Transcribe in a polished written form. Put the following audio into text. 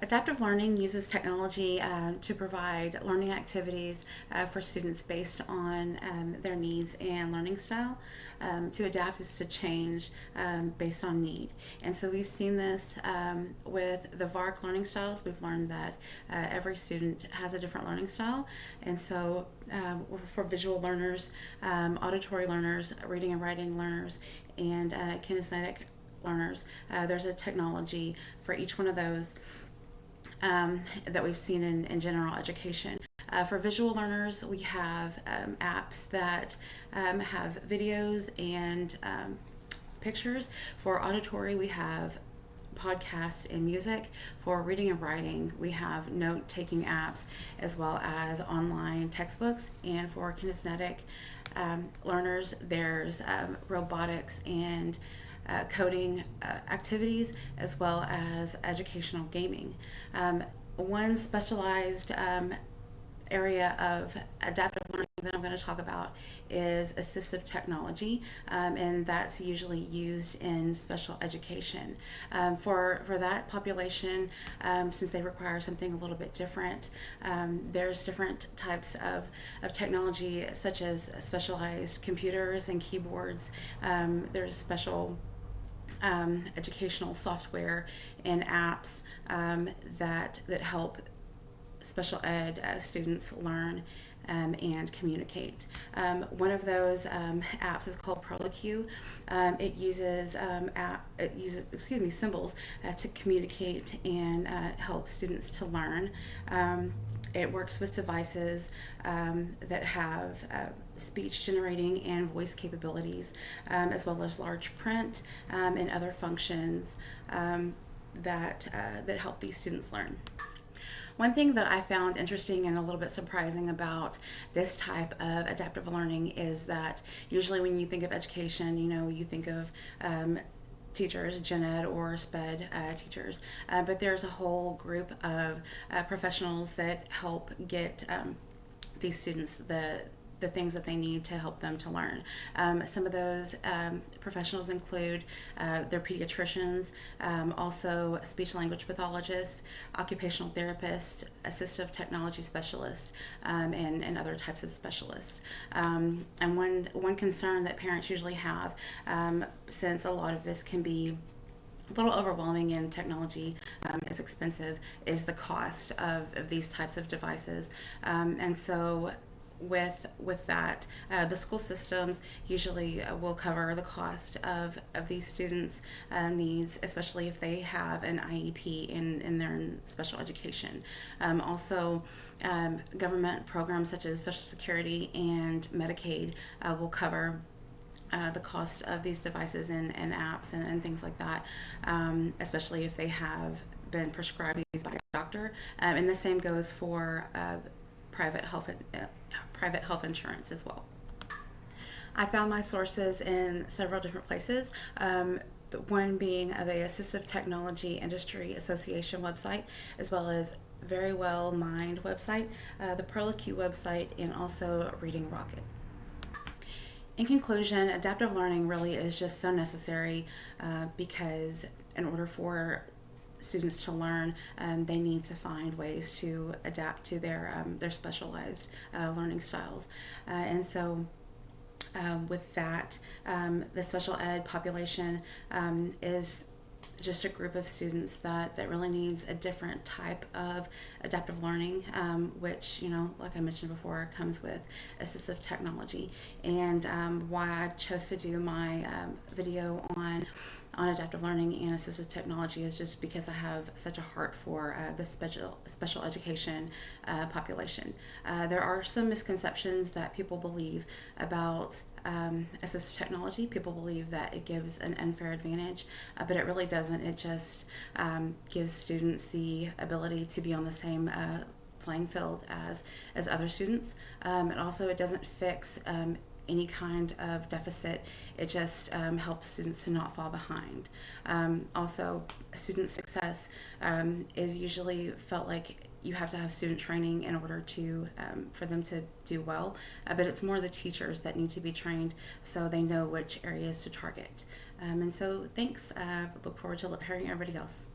Adaptive learning uses technology to provide learning activities for students based on their needs and learning style. To adapt is to change based on need. And so we've seen this with the VARC learning styles. We've learned that every student has a different learning style. And so for visual learners, auditory learners, reading and writing learners, and kinesthetic learners, there's a technology for each one of those that we've seen in general education. For visual learners, we have apps that have videos and pictures. For auditory, we have podcasts and music. For reading and writing, we have note-taking apps as well as online textbooks. And for kinesthetic learners, there's robotics and coding activities as well as educational gaming. One specialized area of adaptive learning that I'm going to talk about is assistive technology, and that's usually used in special education. For that population, since they require something a little bit different, there's different types of technology such as specialized computers and keyboards. There's special educational software and apps that help special ed students learn and communicate. One of those apps is called ProLQ. It uses symbols to communicate and help students to learn. It works with devices that have speech generating and voice capabilities, as well as large print and other functions that help these students learn. One thing that I found interesting and a little bit surprising about this type of adaptive learning is that usually when you think of education, you think of teachers, gen ed or sped teachers, but there's a whole group of professionals that help get these students the things that they need to help them to learn. Some of those professionals include their pediatricians, also speech language pathologists, occupational therapists, assistive technology specialists, and other types of specialists. And one concern that parents usually have, since a lot of this can be a little overwhelming and technology is expensive, is the cost of these types of devices. And so with that, the school systems usually will cover the cost of these students' needs, especially if they have an IEP in their special education. Also, government programs such as Social Security and Medicaid will cover the cost of these devices and apps and things like that, especially if they have been prescribed these by a doctor. And the same goes for private health insurance as well. I found my sources in several different places. One being the Assistive Technology Industry Association website, as well as Very Well Mind website, the ProLQ website, and also Reading Rocket. In conclusion, adaptive learning really is just so necessary because in order for students to learn, they need to find ways to adapt to their specialized learning styles. And so with that, the special ed population is just a group of students that really needs a different type of adaptive learning, which, like I mentioned before, comes with assistive technology. And why I chose to do my video on adaptive learning and assistive technology is just because I have such a heart for the special education population. There are some misconceptions that people believe about assistive technology. People believe that it gives an unfair advantage, but it really doesn't. It just gives students the ability to be on the same playing field as other students. It doesn't fix any kind of deficit. It just helps students to not fall behind. Also, student success is usually felt like you have to have student training in order to for them to do well, but it's more the teachers that need to be trained so they know which areas to target. And so thanks. Look forward to hearing everybody else.